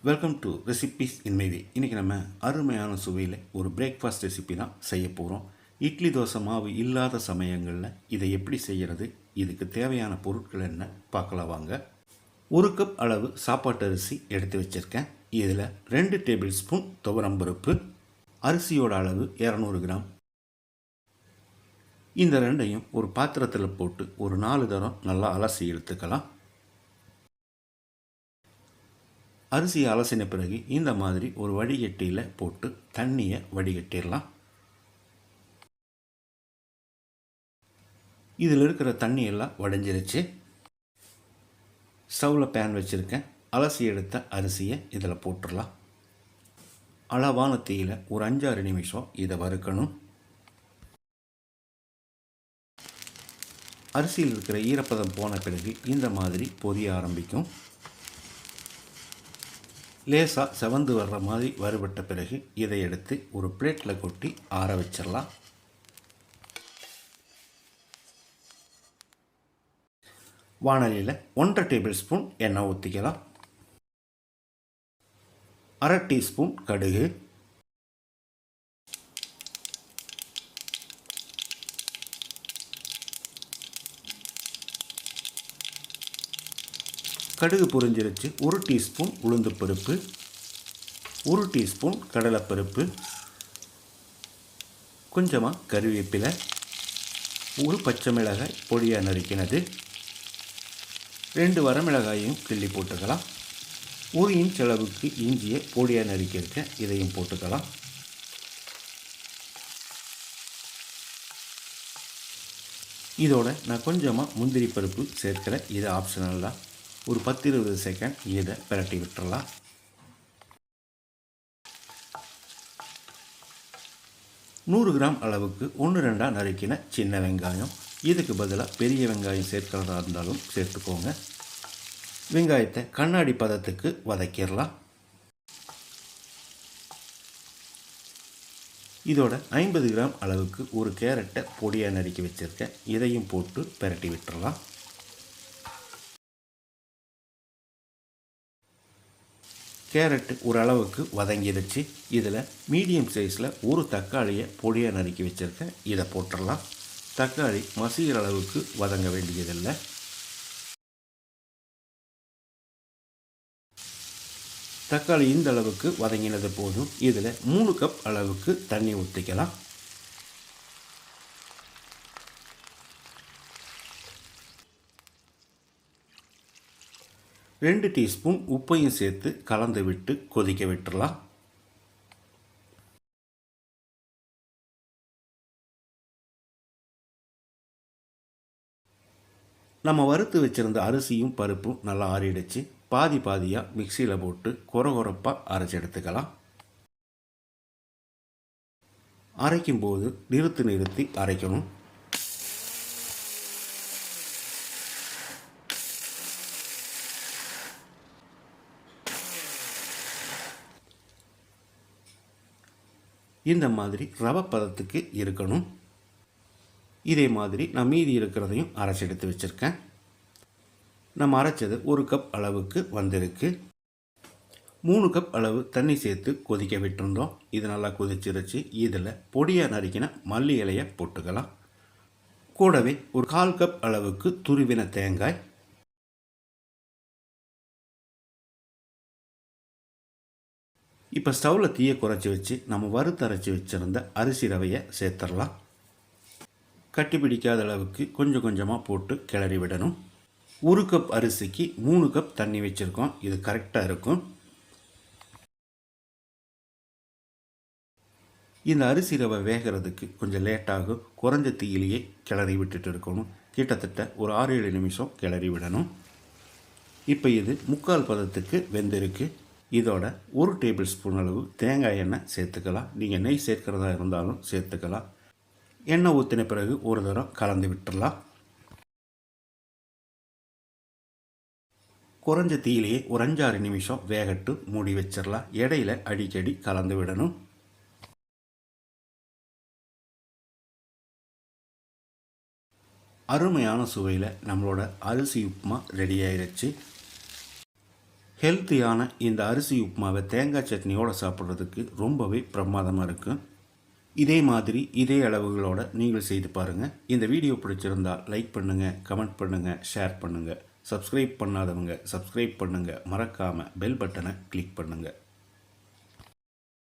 Welcome to recipes in my way. இன்றைக்கி நம்ம அருமையான சுவையில் ஒரு பிரேக்ஃபாஸ்ட் ரெசிபி தான் செய்ய போகிறோம். இட்லி தோசை மாவு இல்லாத சமயங்களில் இதை எப்படி செய்கிறது, இதுக்கு தேவையான பொருட்கள் என்ன பார்க்கலாம் வாங்க. 1 கப் அளவு சாப்பாட்டு அரிசி எடுத்து வச்சுருக்கேன். இதில் 2 டேபிள் ஸ்பூன் துவரம்பருப்பு, அரிசியோட அளவு 200 கிராம். இந்த ரெண்டையும் ஒரு பாத்திரத்தில் போட்டு ஒரு 4 தரம் நல்லா அலசி எடுத்துக்கலாம். அரிசியை அலசின பிறகு இந்த மாதிரி ஒரு வடிகட்டியில் போட்டு தண்ணியை வடிகட்டிடலாம். இதில் இருக்கிற தண்ணி எல்லாம் வடிஞ்சிருச்சு. ஸ்டவ்வில் பேன் வச்சுருக்கேன். அலசி எடுத்த அரிசியை இதில் போட்டுடலாம். அளவான தீயில் ஒரு 5-6 நிமிஷம் இதை வறுக்கணும். அரிசியில் இருக்கிற ஈரப்பதம் போன பிறகு இந்த மாதிரி பொரிய ஆரம்பிக்கும். லேசாக செவந்து வர்ற மாதிரி வறுபட்ட பிறகு இதை எடுத்து ஒரு பிளேட்டில் கொட்டி ஆற வச்சிடலாம். வாணலியில் 1.5 டேபிள் ஸ்பூன் எண்ணெய் ஊற்றிக்கலாம். 1/2 டீஸ்பூன் கடுகு, கடுகு பொரிஞ்சிருச்சு. 1 டீஸ்பூன் உளுந்து பருப்பு, 1 டீஸ்பூன் கடலைப்பருப்பு, கொஞ்சமாக கருவேப்பிலை, 1 பச்சை மிளகாய் பொடியாக நறுக்கினது, 2 வரமிளகாயையும் கிள்ளி போட்டுக்கலாம். 1 இன்ச் அளவுக்கு இஞ்சியை பொடியாக நறுக்கியிருக்கேன், இதையும் போட்டுக்கலாம். இதோட நான் கொஞ்சமாக முந்திரி பருப்பு சேர்க்கிறேன், இது ஆப்ஷனல் தான். ஒரு 10-20 செகண்ட் இதை பிரட்டி விட்டுறலாம். நூறு கிராம் அளவுக்கு 1-2 நறுக்கின சின்ன வெங்காயம். இதுக்கு பதிலாக பெரிய வெங்காயம் சேர்க்கிறதா இருந்தாலும் சேர்த்துக்கோங்க. வெங்காயத்தை கண்ணாடி பதத்துக்கு வதக்கிடலாம். இதோட 50 கிராம் அளவுக்கு ஒரு கேரட்டை பொடியாக நறுக்கி வச்சுருக்கேன், இதையும் போட்டு பிரட்டி விட்டுறலாம். கேரட்டு ஓரளவுக்கு வதங்கிடுச்சு. இதில் மீடியம் சைஸில் ஒரு தக்காளியை பொடியாக நறுக்கி வச்சுருக்கேன், இதை போட்டுடலாம். தக்காளி மசிகிற அளவுக்கு வதங்க வேண்டியதில்லை. தக்காளி இந்த அளவுக்கு வதங்கினது போதும். இதில் 3 கப் அளவுக்கு தண்ணி ஊற்றிக்கலாம். ரெண்டு டீஸ்பூன் உப்பையும் சேர்த்து கலந்து விட்டு கொதிக்க விட்டுறலாம். நம்ம வறுத்து வச்சுருந்த அரிசியும் பருப்பும் நல்லா ஆறிடுச்சு. பாதி பாதியாக மிக்சியில் போட்டு கொரகொரப்பாக அரைச்சி எடுத்துக்கலாம். அரைக்கும்போது நிறுத்தி அரைக்கணும். இந்த மாதிரி ரவை பதத்துக்கு இருக்கணும். இதே மாதிரி நான் மீதி இருக்கிறதையும் அரைச்சி எடுத்து வச்சுருக்கேன். நம்ம அரைச்சது 1 கப் அளவுக்கு வந்திருக்கு. 3 கப் அளவு தண்ணி சேர்த்து கொதிக்க விட்டுருந்தோம். இது நல்லா கொதிச்சிருச்சு. இதில் பொடியாக நறுக்கின மல்லி இலையை போட்டுக்கலாம். கூடவே ஒரு 1/4 கப் அளவுக்கு துருவின தேங்காய், இப்போ ஸ்டவ்வில் தீயை குறைச்சி வச்சு நம்ம வறுத்து அரைச்சி வச்சுருந்த அரிசி ரவையை சேர்த்துடலாம். கட்டி பிடிக்காத அளவுக்கு கொஞ்சம் கொஞ்சமாக போட்டு கிளறி விடணும். 1 கப் அரிசிக்கு 3 கப் தண்ணி வச்சுருக்கோம், இது கரெக்டாக இருக்கும். இந்த அரிசி ரவை வேகிறதுக்கு கொஞ்சம் லேட்டாகும். குறைஞ்ச தீயிலேயே கிளறி விட்டுட்டு இருக்கணும். கிட்டத்தட்ட ஒரு 6-7 நிமிஷம் கிளறி விடணும். இப்போ இது 3/4 பதத்துக்கு வெந்திருக்கு. இதோட 1 டேபிள் ஸ்பூன் அளவு தேங்காய் எண்ணெய் சேர்த்துக்கலாம். நீங்கள் நெய் சேர்க்கிறதா இருந்தாலும் சேர்த்துக்கலாம். எண்ணெய் ஊற்றின பிறகு ஒரு தரம் கலந்து விட்டுடலாம். குறைஞ்ச தீயிலேயே ஒரு 5-6 நிமிஷம் வேகட்டு மூடி வச்சிடலாம். இடையில அடிக்கடி கலந்து விடணும். அருமையான சுவையில் நம்மளோட அரிசி உப்புமா ரெடி ஆயிடுச்சு. ஹெல்த்தியான இந்த அரிசி உப்புமாவை தேங்காய் சட்னியோடு சாப்பிட்றதுக்கு ரொம்பவே பிரமாதமாக இருக்கும். இதே மாதிரி இதே அளவுகளோடு நீங்கள் செய்து பாருங்கள். இந்த வீடியோ பிடிச்சிருந்தால் லைக் பண்ணுங்கள், கமெண்ட் பண்ணுங்கள், ஷேர் பண்ணுங்கள். சப்ஸ்கிரைப் பண்ணாதவங்க சப்ஸ்கிரைப் பண்ணுங்கள். மறக்காமல் பெல் பட்டனை கிளிக் பண்ணுங்கள்.